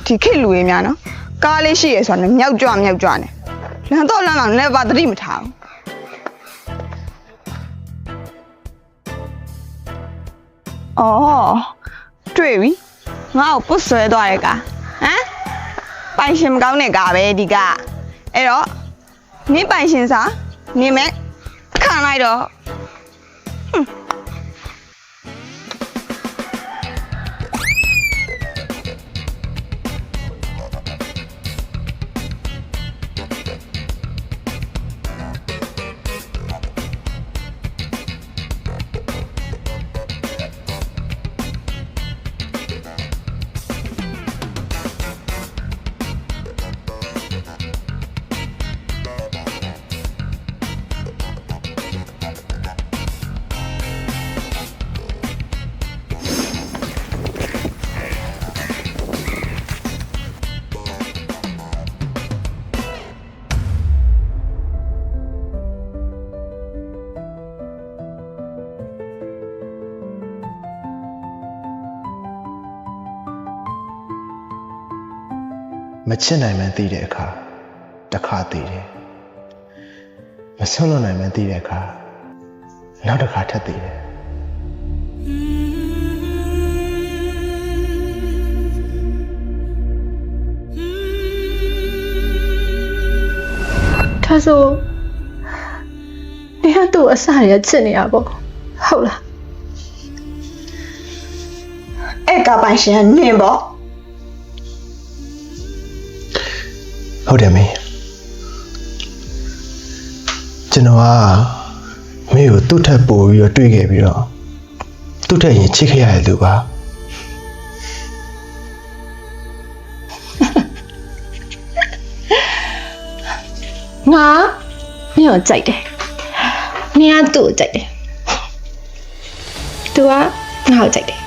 ဒီခေတ်လူရင်းများနော်ကားလေးရှိရဆိုတော့မြောက်ကြွနေလမ်းတော့လမ်းလည်းပါသတိမထားဘူးအော်တွေ့ပြီငါ့ကိုပုတ်ဆွဲသွားတဲ့ကားဟမ်ပိုင်ရှင်မကောင်းတဲ့ကားပဲဒီကအဲ့တော့နင်းပိုင်ရှင်စာနင်းမဲ့ခံလိုက်တော့မချစ်နိုင်မှန်းသိတဲ့အခါတစ်ခါသိတယ်မဆွလွတ်နိုင်မှန်းသိတဲ့အခါနောက်တစ်ခါထပ်သိတယ်ဒါဆိုနေရသူ့အစရချစ်နေရပေါ့ဟုတ်လား အဲ့ကားပိုင်ရှင်ကနင်းပေါ့ ဟုတ်တယ်မင်းကျွန်တော်ကမင်းကိုသူ့ထက်ပိုပြီးတော့တွေ့ခဲ့ပြီးတော့သူ့ထက်ရင်ချစ်ခဲ့ရတဲ့လူပါ ငါမင်းကိုကြိုက်တယ်နေရသူ့ကိုကြိုက်တယ်သူကငါ့ကိုကြိုက်တယ်